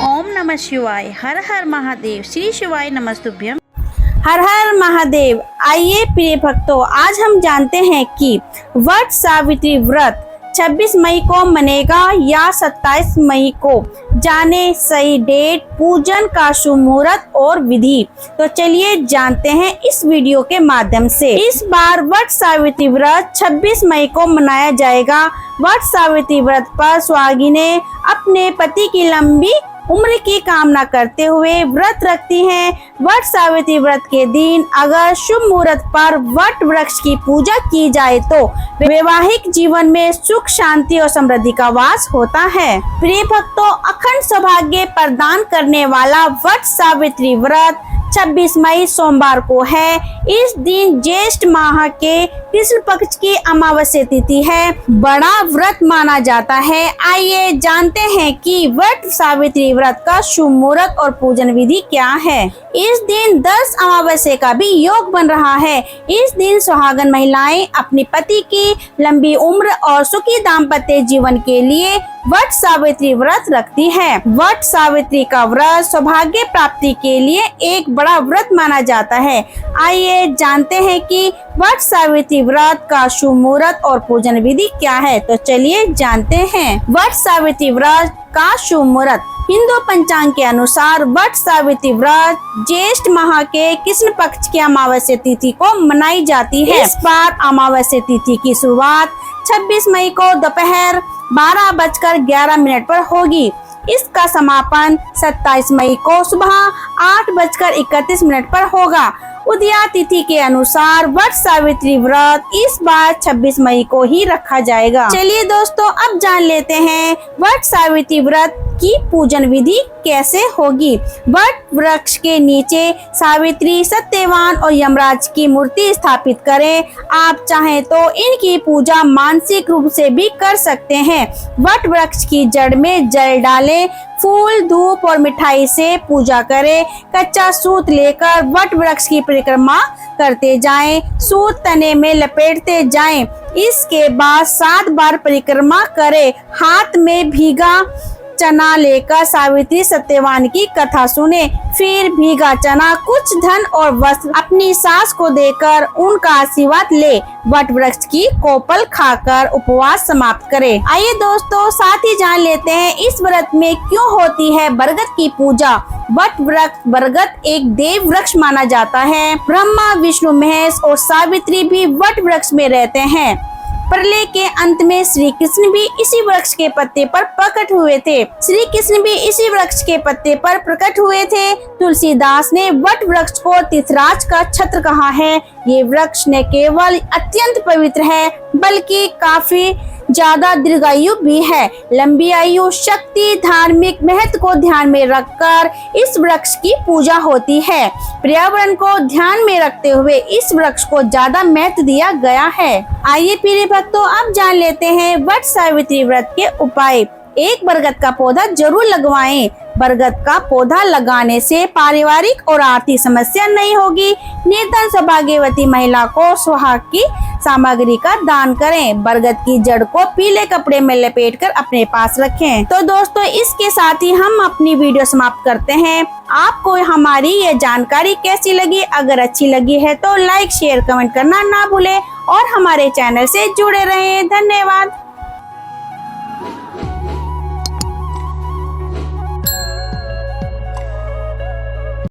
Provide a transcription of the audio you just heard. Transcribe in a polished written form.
ओम नमः शिवाय। हर हर महादेव। श्री शिवाय नमस्तुभ्यम। हर हर महादेव। आइए प्रिय भक्तों, आज हम जानते हैं कि वट सावित्री व्रत 26 मई को मनेगा या 27 मई को। जाने सही डेट, पूजन का शुभ मुहूर्त और विधि। तो चलिए जानते हैं इस वीडियो के माध्यम से। इस बार वट सावित्री व्रत 26 मई को मनाया जाएगा। वट सावित्री व्रत पर सुहागिनें अपने पति की लंबी उम्र की कामना करते हुए व्रत रखती हैं। वट सावित्री व्रत के दिन अगर शुभ मुहूर्त पर वट वृक्ष की पूजा की जाए तो वैवाहिक जीवन में सुख, शांति और समृद्धि का वास होता है। प्रिय भक्तों, अखंड सौभाग्य प्रदान करने वाला वट सावित्री व्रत 26 मई सोमवार को है। इस दिन ज्येष्ठ माह के कृष्ण पक्ष की अमावस्या तिथि है। बड़ा व्रत माना जाता है। आइए जानते हैं कि वट सावित्री व्रत का शुभ मुहूर्त और पूजन विधि क्या है। इस दिन 10 अमावस्या का भी योग बन रहा है। इस दिन सुहागन महिलाएं अपने पति की लंबी उम्र और सुखी दाम्पत्य जीवन के लिए वट सावित्री व्रत रखती है। वट सावित्री का व्रत सौभाग्य प्राप्ति के लिए एक बड़ा व्रत माना जाता है। आइए जानते हैं कि वट सावित्री व्रत का शुभ मुहूर्त और पूजन विधि क्या है। तो चलिए जानते हैं। वट सावित्री व्रत का शुभ मुहूर्त। हिंदू पंचांग के अनुसार वट सावित्री व्रत ज्येष्ठ माह के कृष्ण पक्ष की अमावस्या तिथि को मनाई जाती है। इस बार अमावस्या तिथि की शुरुआत 26 मई को दोपहर 12:11 पर होगी। इसका समापन 27 मई को सुबह 8:31 पर होगा। उदया तिथि के अनुसार वट सावित्री व्रत इस बार 26 मई को ही रखा जाएगा। चलिए दोस्तों, अब जान लेते हैं वट सावित्री व्रत की पूजन विधि कैसे होगी। वट वृक्ष के नीचे सावित्री, सत्यवान और यमराज की मूर्ति स्थापित करें। आप चाहें तो इनकी पूजा मानसिक रूप से भी कर सकते हैं। वट वृक्ष की जड़ में जल डालें, फूल, धूप और मिठाई से पूजा करें। कच्चा सूत लेकर वट वृक्ष की परिक्रमा करते जाएं, सूत तने में लपेटते जाएं। इसके बाद 7 बार परिक्रमा करें। हाथ में भीगा चना लेकर सावित्री सत्यवान की कथा सुने। फिर भीगा चना, कुछ धन और वस्त्र अपनी सास को देकर उनका आशीर्वाद ले। वट वृक्ष की कोपल खाकर उपवास समाप्त करें। आइए दोस्तों, साथ ही जान लेते हैं इस व्रत में क्यों होती है बरगद की पूजा। वट वृक्ष बरगद एक देव वृक्ष माना जाता है। ब्रह्मा, विष्णु, महेश और सावित्री भी वट वृक्ष में रहते हैं। प्रलय के अंत में श्री कृष्ण भी इसी वृक्ष के पत्ते पर प्रकट हुए थे। श्री कृष्ण भी इसी वृक्ष के पत्ते पर प्रकट हुए थे। तुलसीदास ने वट वृक्ष को तीर्थराज का छत्र कहा है। ये वृक्ष न केवल अत्यंत पवित्र है बल्कि काफी ज्यादा दीर्घायु भी है। लंबी आयु, शक्ति, धार्मिक महत्व को ध्यान में रखकर इस वृक्ष की पूजा होती है। पर्यावरण को ध्यान में रखते हुए इस वृक्ष को ज्यादा महत्व दिया गया है। आइए प्रिय भक्तों, अब जान लेते हैं वट सावित्री व्रत के उपाय। एक बरगद का पौधा जरूर लगवाएं। बरगद का पौधा लगाने से पारिवारिक और आर्थिक समस्या नहीं होगी। निर्धन सौभाग्यवती महिला को सुहाग की सामग्री का दान करें। बरगद की जड़ को पीले कपड़े में लपेटकर अपने पास रखें। तो दोस्तों, इसके साथ ही हम अपनी वीडियो समाप्त करते हैं। आपको हमारी ये जानकारी कैसी लगी? अगर अच्छी लगी है तो लाइक, शेयर, कमेंट करना ना भूलें और हमारे चैनल से जुड़े रहें। धन्यवाद।